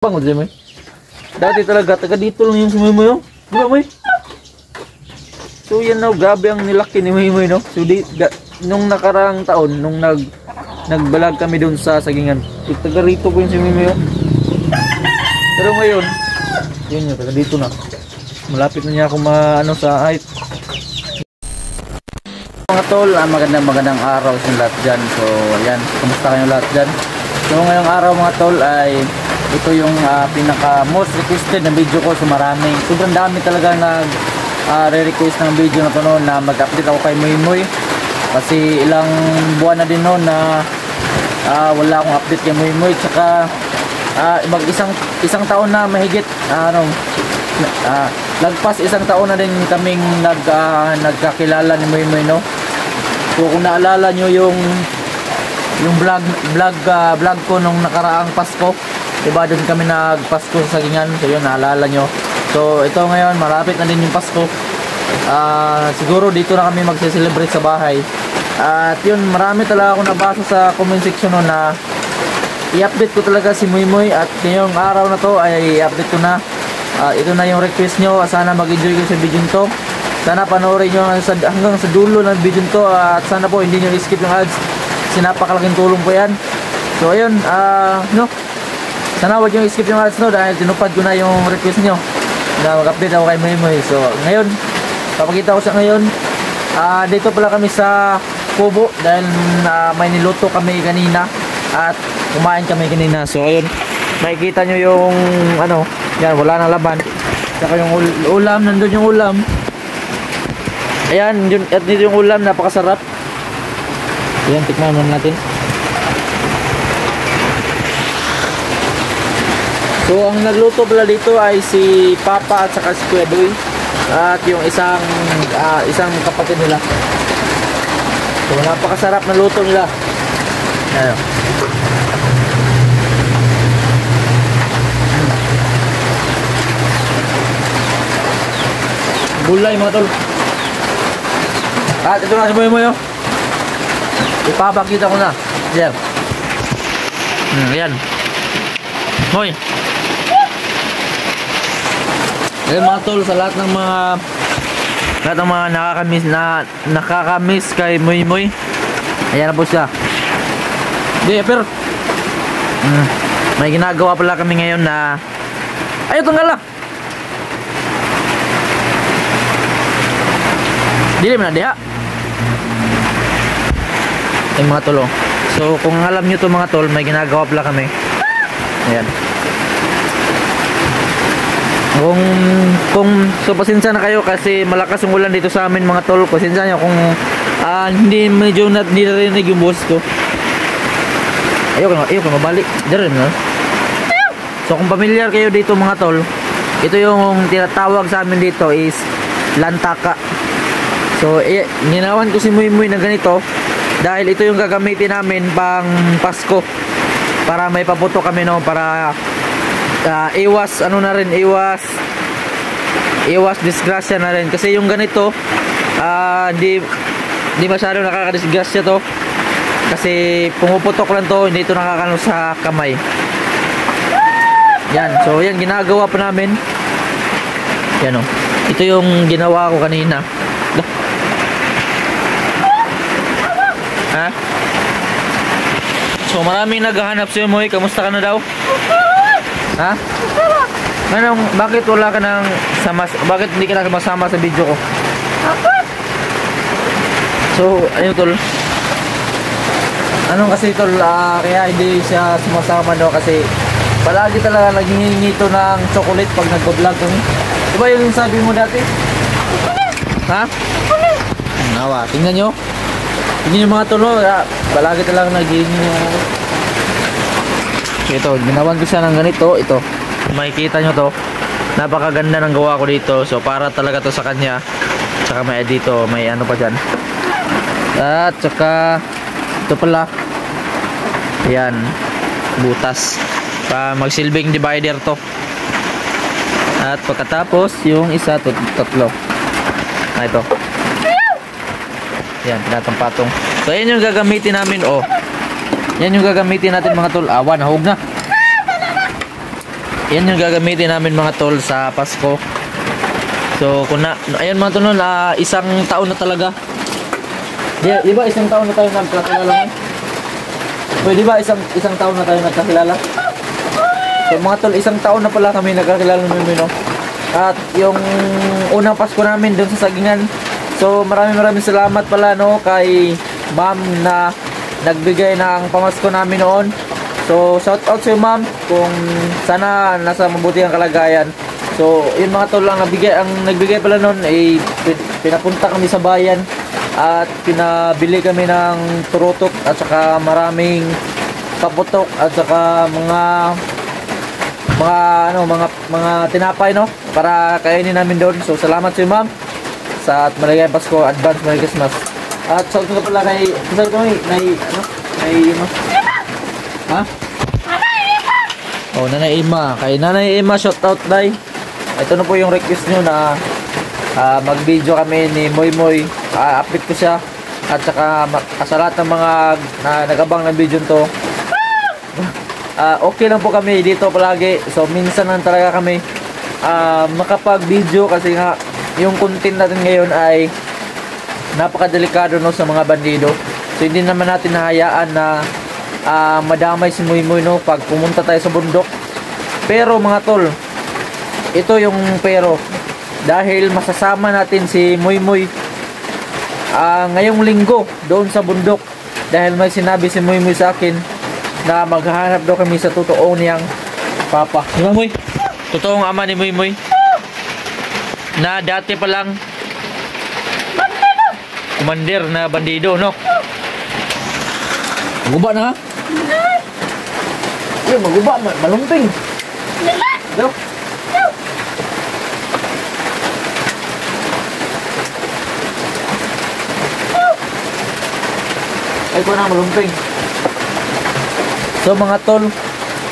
Bangon siya, Moy. Dati talaga, taga dito lang yung si Moy Moy, oh. Diba, Moy? So, yan na, grabe ang nilaki ni Moy Moy, no? So, nung nakarang taon, nung nagbalag kami doon sa Sagingan, taga rito ko yung si Moy Moy, oh. Pero ngayon, yun yun, taga dito na. Malapit na niya ako sa height. Mga tol, magandang araw sa lahat dyan. So, ayan, kumusta kayong lahat dyan? So, ngayong araw mga tol ay ito yung pinaka most requested na video ko. So maraming, sobrang dami talaga re-request ng video na to noon na mag-update ako kay Moy Moy. Kasi ilang buwan na din noon na wala akong update kay Moy Moy. Tsaka isang taon na mahigit, lagpas isang taon na din kaming nagkakilala ni Moy Moy, no? So kung naalala nyo yung vlog ko nung nakaraang Pasko, diba doon kami nagpasko sa Sagingan. So yun, naalala nyo. So ito ngayon, malapit na din yung Pasko. Siguro dito na kami magse-celebrate sa bahay. At yun, marami talaga ako nabasa sa comment section no, na i-update ko talaga si Moy Moy. At ngayong araw na to ay i-update ko na. Ito na yung request nyo. Sana mag-enjoy kayo sa video to. Sana panoorin nyo hanggang sa dulo ng video to. At sana po hindi nyo i-skip yung ads kasi napakalaking tulong po yan. So ayun, sana huwag nyo i-skip yung ads, no, dahil tinupad ko na yung request nyo na mag-update ako kay Moy Moy. So ngayon, papakita ko sa ngayon. Dito pala kami sa Kubo dahil may niluto kami kanina at kumain kami kanina. So ayun, makikita nyo yung yan, wala nang laban. Saka yung ulam, nandun yung ulam. Ayan, yun, at dito yung ulam, napakasarap. Ayan, tikman muna natin. So ang nagluto pala dito ay si Papa at saka si Kuya Doy at yung isang kapatid nila. So napakasarap na luto nila. Ayan. Gulay mga tol. At ito na si Moy Moy, oh. Ipapakita ko na. Ayan. Ayan. Moy. Ayan mga tol, sa lahat ng mga nakakamiss kay Moy Moy. Ayan na po siya. Di, pero may ginagawa pala kami ngayon na ayaw tanggal lang. Dili mo na diha. Ayan mga tol, oh. So kung alam nyo to mga tol, may ginagawa pala kami. Ayan. So pasensya na kayo kasi malakas yung ulan dito sa amin mga tol. Pasensya nyo kung medyo hindi narinig yung boss ko. Ayoko mabalik. Diyan na. So kung familiar kayo dito mga tol, ito yung tinatawag sa amin dito is lantaka. So ginawan ko si Moy Moy na ganito dahil ito yung gagamitin namin pang Pasko para may paputo kami, no, para iwas disgrasya na rin kasi yung ganito hindi masyadong nakakadisgrasya to kasi pumuputok lang to, hindi ito nakakano sa kamay. Yan, so yan ginagawa pa namin. Yan, oh. Ito yung ginawa ko kanina. Ha? So maraming naghahanap sa'yo, Moy. Kamusta ka na daw? Ha? Bakit wala ka nang bakit hindi ka nakasama sa video ko? So, ayun tol. Kasi tol, kaya hindi siya sumasama, no, kasi palagi talaga naghihingi ito ng chocolate pag nag-vlog kami. Diba yung sabi mo dati? Ha? Nawa, tingnan nyo. Tingnan yung mga tol, no, palagi talaga naghihingi ng ito, ginawan ko siya ng ganito. Ito, makikita nyo to, napakaganda ng gawa ko dito. So para talaga to sa kanya. Tsaka may dito, may ano pa dyan. At tsaka ito pala, ayan, butas pa magsilbing divider to. At pagkatapos yung isa, tatlo. Ito, ayan, pinatong-patong. So ayan yung gagamitin namin, oh. Yan yung gagamitin natin mga tol. Awan, nahog na. Yan yung gagamitin namin mga tol sa Pasko. So kung na, ayun mga tol, isang taon na talaga. Di ba isang taon na tayo nagkakilala mo? Pwede di ba isang taon na tayo nagkakilala? So mga tol, isang taon na pala kami nagkakilala namin, no? At yung unang Pasko namin doon sa Sagingan. So maraming salamat pala, no, kay ma'am na nagbigay ng pamasko namin noon. So shout out sa ma'am, kung sana nasa mabuti ang kalagayan. So yun mga tol, ang nagbigay pala noon ay pinapunta kami sa bayan at pinabili kami ng turutok at saka maraming kaputok at saka mga tinapay, no, para kainin namin doon. So salamat sa ma'am sa maligayang Pasko, advance Merry Christmas. At shout out pala kay ha? Oh, Nanay Ima. Kay Nanay Ima, shout out day. Ito na po yung request nyo na mag-video kami ni Moy Moy. Update ko siya. At saka sa lahat ng mga nagabang ng video to, okay lang po kami dito palagi. So minsan lang talaga kami makapag-video kasi nga yung content natin ngayon ay napakadelikado, no, sa mga bandido. So hindi naman natin nahayaan na madamay si Moy Moy, no, pag pumunta tayo sa bundok. Pero mga tol, ito yung pero, dahil masasama natin si Moy Moy ngayong linggo doon sa bundok, dahil may sinabi si Moy Moy sa akin na maghahanap daw kami sa totoo niyang papa. Di ba, Moy? Totoong ama ni Moy Moy na dati pa lang kumander na bandido, no? Maguba na, ha? Ayun, maguba, malumping. Go. Ay ko na, malumping. So mga tol,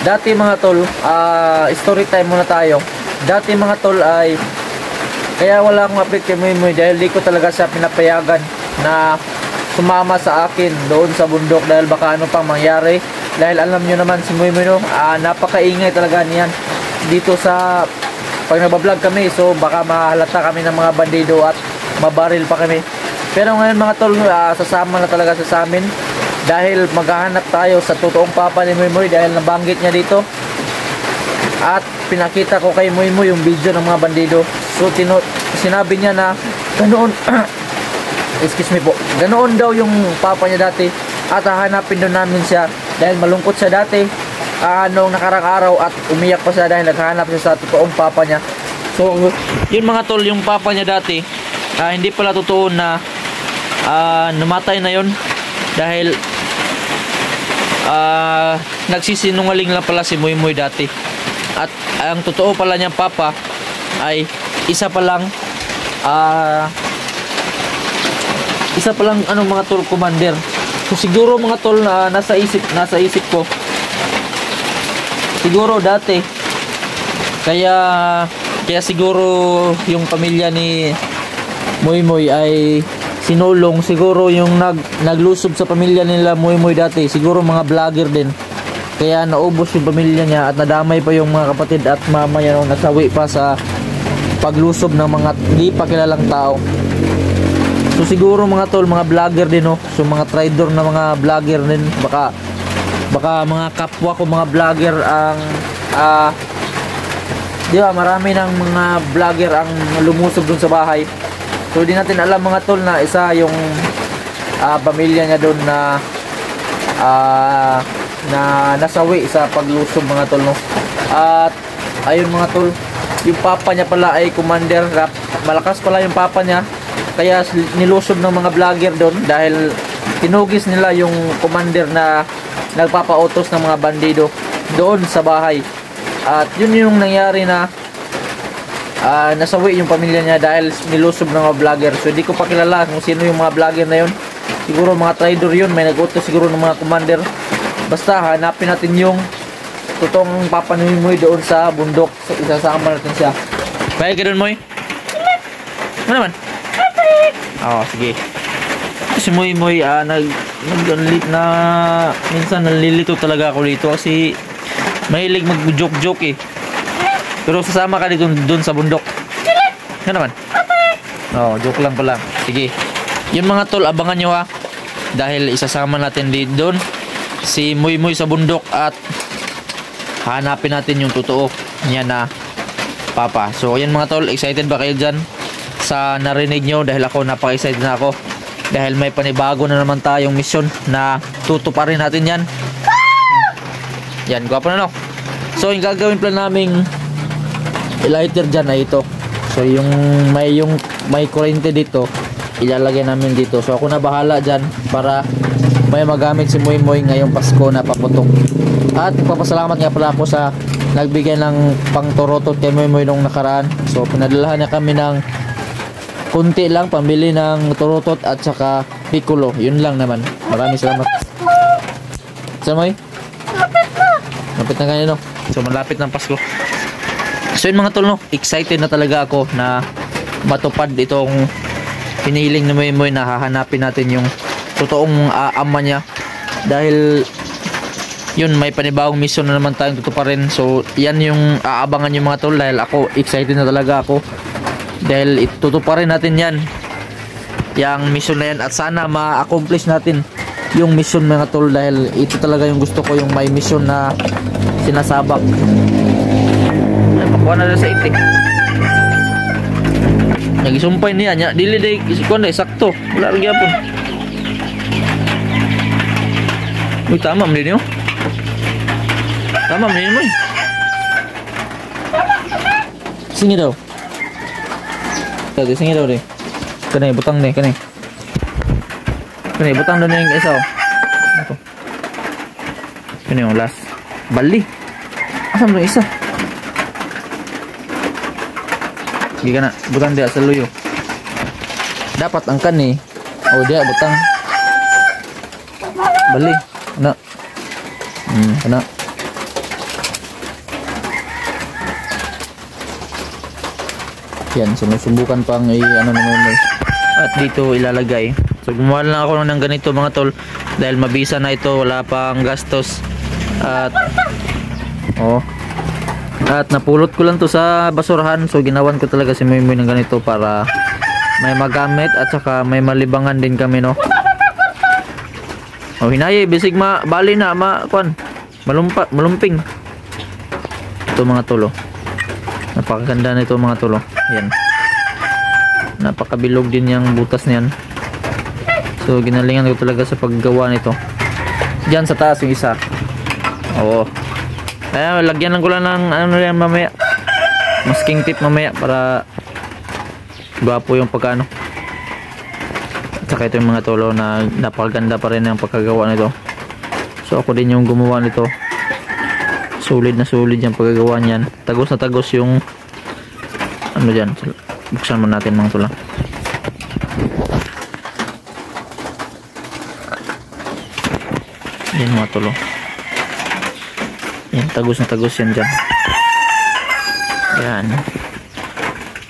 dati mga tol, story time muna tayo. Dati mga tol ay kaya wala akong update kay Moy Moy dahil di ko talaga siya pinapayagan na sumama sa akin doon sa bundok dahil baka ano pang mangyari. Dahil alam nyo naman si Moy Moy, no, napakaingay talaga niyan dito sa pag nagbablog kami. So baka mahalata kami ng mga bandido at mabaril pa kami. Pero ngayon mga tol, sasama na talaga sa amin dahil maghahanap tayo sa totoong papa ni Moy Moy dahil nabanggit niya dito. At pinakita ko kay Moy Moy yung video ng mga bandido. So sinabi niya na ganoon excuse me po, ganoon daw yung papa niya dati at hahanapin doon namin siya dahil malungkot siya dati noong nakarang araw at umiyak pa siya dahil naghahanap siya sa totoong papa niya. So yun mga tol, yung papa niya dati hindi pala totoo na namatay na yun dahil nagsisinungaling lang pala si Moy Moy dati. At ang totoo pala niyang papa ay isa pa lang mga tol, commander. So siguro mga tol nasa isip ko siguro dati kaya siguro yung pamilya ni Moy Moy ay sinulong, siguro yung naglusob sa pamilya nila Moy Moy dati, siguro mga vlogger din. Kaya naubos yung pamilya niya at nadamay pa yung mga kapatid at mama niya nung nasawi pa sa paglusob ng mga hindi pa kilalang tao. So siguro mga tol, mga vlogger din, no? So mga traidor na mga vlogger din, baka mga kapwa ko mga vlogger ang di ba, marami ng mga vlogger ang lumusob dun sa bahay. So di natin alam mga tol na isa yung pamilya niya doon na nasawi sa paglusob mga tol, no? At ayun mga tol, yung papa niya pala ay commander. Malakas pala yung papa niya, kaya nilusob ng mga vlogger doon dahil tinugis nila yung commander na nagpapautos ng mga bandido doon sa bahay. At yun yung nangyari na nasawi yung pamilya niya dahil nilusob ng mga vlogger. So di ko pa kilala kung sino yung mga vlogger na yun. Siguro mga traidor yun, may nag-utos siguro ng mga commander. Basta hanapin natin yung totoong papa ni Moy doon sa bundok. So, isasama natin siya. Bahay ka doon, Moy? Ano naman? Oo, sige. Si Moy Moy, minsan nalilito talaga ako dito kasi mahilig mag-joke-joke eh. Pero sasama ka dito dun sa bundok. Ano naman? Oh, joke lang pala. Sige. Yun mga tol, abangan nyo ha. Dahil isasama natin dito doon si Muy Muy sa bundok at hanapin natin yung totoo niya na papa. So yan mga tol, excited ba kayo dyan sa narinig nyo? Dahil ako napaka-excited na ako. Dahil may panibago na naman tayong mission na tutuparin natin yan. Yan, gwapo na no? So yung gagawin plan naming lighter dyan ay ito. So yung may kuryente dito, ilalagay namin dito. So ako na bahala dyan para may magamit si Muy Muy ngayong Pasko na paputok. At papasalamat nga pala ako sa nagbigay ng pangtorotot kay Muy Muy nung nakaraan. So pinadalahan niya kami ng kunti lang pambili ng torotot at saka piccolo. Yun lang naman. Maraming salamat. Sa Muy? Lapit na ganyan no? So malapit ng Pasko. So yun mga tol no, excited na talaga ako na matupad itong hinihiling ni Muy Muy na hahanapin natin yung totoong ama niya. Dahil yun, may panibagong mission na naman tayong tutuparin. So yan yung aabangan yung mga tol dahil ako excited na talaga ako. Dahil itutuparin natin yan, yung mission na yan at sana ma-accomplish natin yung mission mga tol dahil ito talaga yung gusto ko, yung may mission na sinasabak. Napakuha na sa itik. Nagisumpay niya nya dili day kuan day sakto. Wala ra gyapon. Uy, tama man din yo. Tama man din mo. Singi daw. Tadi singi daw di. Kanay butang ni kanay. Kanay butang daw ning isa. Ito. Kanay yung last. Bali. Asam do isa? Sige ka na, butang dia sa luyo. Dapat ang kani. O dia butang. Bali. Ano? Ano? Yan, sinusubukan pang ano naman. At dito ilalagay. So gumawa lang ako ng ganito mga tol. Dahil mabisa na ito, wala pang gastos. At At napulot ko lang to sa basurahan. So ginawan ko talaga si Muy Muy ng ganito para may magamit at saka may malibangan din kami no. Oh hinay bisig bali na kuan. Malumping. Ito mga tulo. Napakaganda nito mga tulo. Yan. Napakabilog din yung butas niyan. So ginalingan ko talaga sa paggawa nito. Diyan sa taas yung isa. Oo. Kaya lagyan lang ko lang ng ano yan mamaya. Masking tip mamaya para gwapo yung pagkano. At saka ito yung mga tolo na napakaganda pa rin ang pagkagawa nito. So ako din yung gumawa nito. Solid na solid yung pagkagawa niyan. Tagos na tagos yung ano dyan. Buksan mo natin mga tula. Yan mga tolo. Yan, tagos na tagos yan dyan. Yan.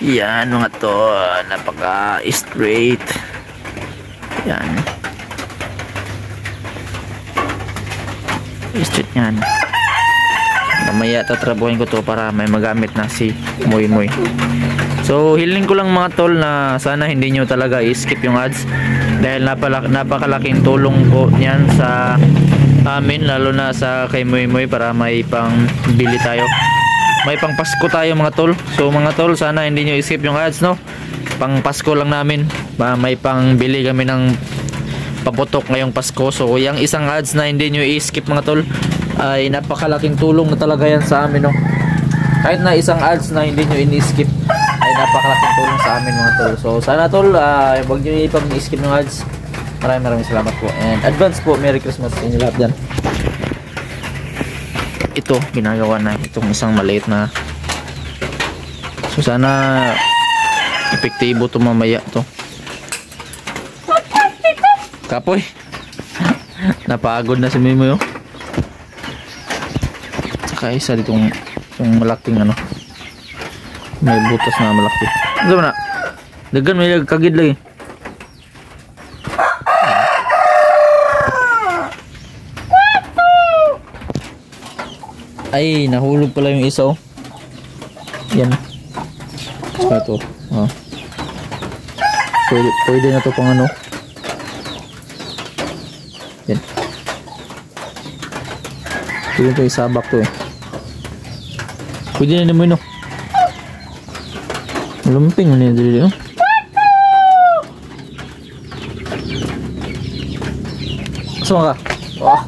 Yan mga to. Napaka straight. Yan. Straight yan. Mamaya tatrabuhin ko to para may magamit na si Muy Muy. So hiling ko lang mga tol na sana hindi nyo talaga i-skip yung ads. Dahil napakalaking tulong po yan sa amin, lalo na sa kay Muy Muy para may pang bili tayo, may pang Pasko tayo mga tol. So mga tol, sana hindi nyo skip yung ads no, pang Pasko lang namin, may pang bili kami ng paputok ngayong Pasko. So yung isang ads na hindi nyo i-skip mga tol ay napakalaking tulong na talaga yan sa amin no. Kahit na isang ads na hindi nyo i-skip ay napakalaking tulong sa amin mga tol. So sana tol, wag nyo i-skip yung ads. Maraming salamat po and advance po Merry Christmas sa inyo lahat dyan. Ito ginagawa na itong isang maliit na, so sana epektibo to mamaya to. Kapoy napagod na si Mimo yo. Saka isa ditong yung malaking ano, may butas na malaki. Ano na dagan may kagid lagi. Ay, nahulog pala yung isa oh. Yan. Saka ito. Pwede na to pang ano. Yan. Pwede ito isabak to eh. Pwede na naman no. Lumping na dito. Saan ka? Oh.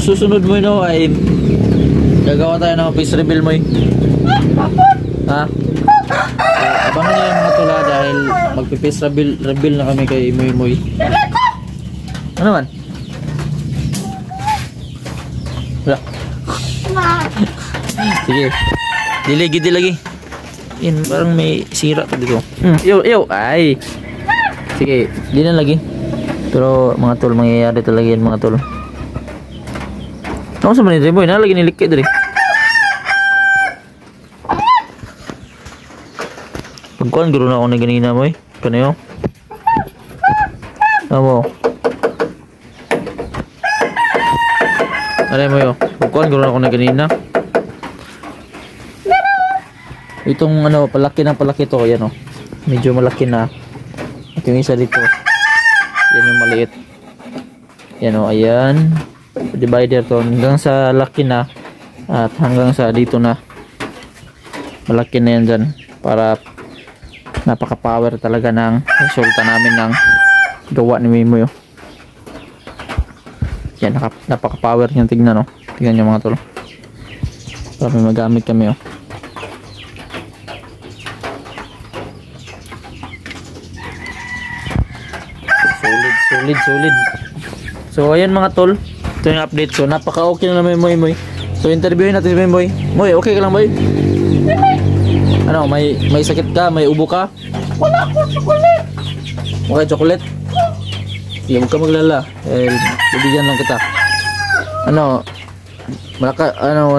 Susunod mo no ay gagawa tayo ng face reveal mo ha? Abangan nyo yung mga tula dahil magpipace reveal na kami kay Moy Moy. Ano man? Wala. Sige. Dilagi lagi. Yan, parang may sira pa dito. Yo, ay. Sige, di na lagi. Pero mga tol, mangyayari talaga yan mga tol. Ano sa manitay boy? Nalagi nilikit dali. Pagkuhan, guro na ako na ganina boy. Kano yun? Ano? Aray mo yun. Pagkuhan, guro na ako na ganina. Itong ano, palaki to. Yan o. Medyo malaki na. At yung isa dito. Yan yung maliit. Yan o, ayan. Divider to hanggang sa laki na. At hanggang sa dito na. Malaki na yan dyan. Para napaka-power talaga ng resulta namin ng gawa ni Mimoy. Yan, napaka-power niyang tignan. Tignan nyo mga tol. Para may magamit kami. Solid. So ayan mga tol, ito yung update. So napaka okay na naman Moy. So interviewin natin si Moy. Moy, okay ka lang Moy? Ano, may sakit ka? May ubo ka? Wala akong chocolate. Okay, chocolate? Sige, huwag ka maglala. Bibigyan lang kita. Ano,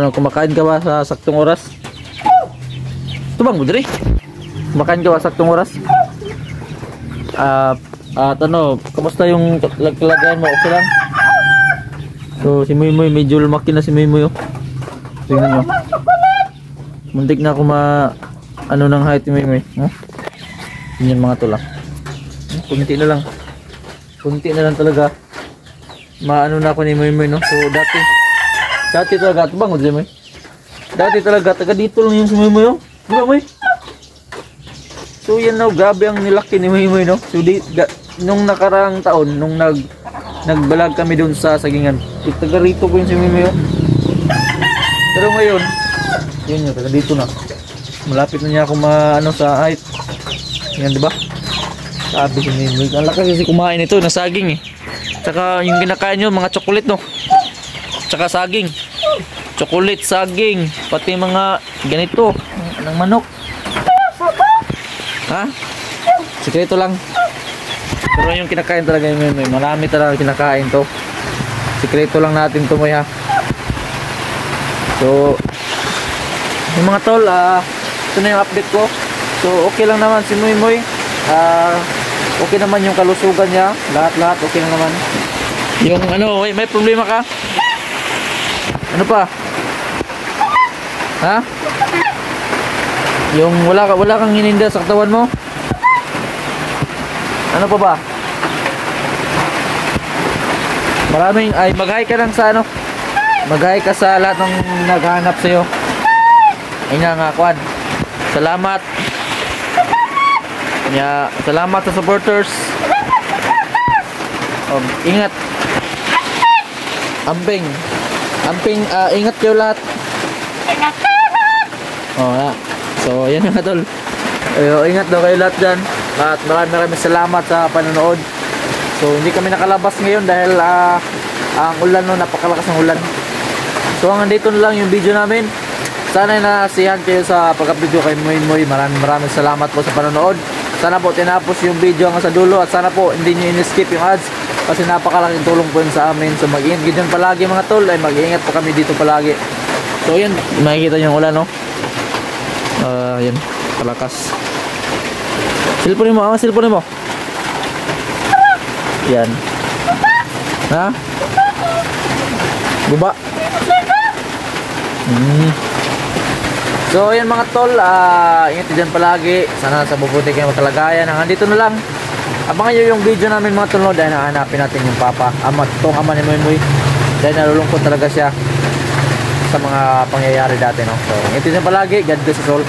kumakain ka ba sa saktong oras? Tubang mo diri? Kumakain ka ba sa saktong oras? At ano, kamusta yung kalagayan mo? Okay lang? So, si Moy medyo lumaki na si Moy. Tingnan nyo. Muntik na ako ng height ni Moy. Yan mga tula. Kunti na lang. Kunti na lang talaga. Maano na ako ni Moy, no? So, dati talaga, ito bang, Moy? Dati talaga, taga dito lang yung si Moy. Diba, Moy? So, yan na, grabe ang nilaki ni Moy, no? So, nung nakarang taon, nung nagbalag kami doon sa Sagingan, taga rito ko yung si Moy. Pero ngayon, yun yun, taga dito na. Malapit na niya ako sa height. Yan, diba? Sabi si Moy, ang laki kasi kumain ito, na saging Tsaka yung kinakain nyo, mga chocolate no. Tsaka saging. Chocolate, saging, pati mga ganito, ng manok. Ha? Sikreto lang. Pero yung kinakain talaga yung Moy, marami talaga kinakain to. Sikreto lang natin to Moy ha. So, yung mga tol, ito na yung update ko. So, okay lang naman si Moy. Okay naman yung kalusugan niya. Lahat okay lang naman. Yung ano, may problema ka? Ano pa? Ha? Yung wala kang hininda sa katawan mo? Ano pa ba? Mag-hi ka lang sa ano? Mag-hi ka sa lahat ng naghahanap sa'yo. Ayun nga, Kwan. Salamat. Salamat sa supporters. Ingat. Amping, ingat kayo lahat. So, yan mga tol. Ingat daw kayo lahat dyan. At maraming salamat sa panonood. So, hindi kami nakalabas ngayon dahil ang ulan napakalakas ng ulan. So, hanggang dito na lang yung video namin. Sana nasiyahan kayo sa pagka-video kay Moy. Maraming salamat po sa panonood. Sana po tinapos yung video hanggang sa dulo. At sana po hindi nyo in-skip yung ads. Kasi napakalaking tulong po yun sa amin. So, mag-ingat ganyan palagi mga tol. Mag-ingat po kami dito palagi. So, yan. Makikita nyo yung ulan, no? Yan. Palakas. Silponin mo. Silponin mo. Yan. Ha? Buba. Mm. So ayan mga tol, ingat dyan palagi. Sana sa mabuti kayong kalagayan. Hanggang dito na lang. Abangan nyo yung video namin mga tol, no? Dahil nahanapin natin yung papa. Tong ama ni Moy. Dahil nalulungkot talaga siya sa mga pangyayari dati, no? So ingat dyan palagi. God bless us all.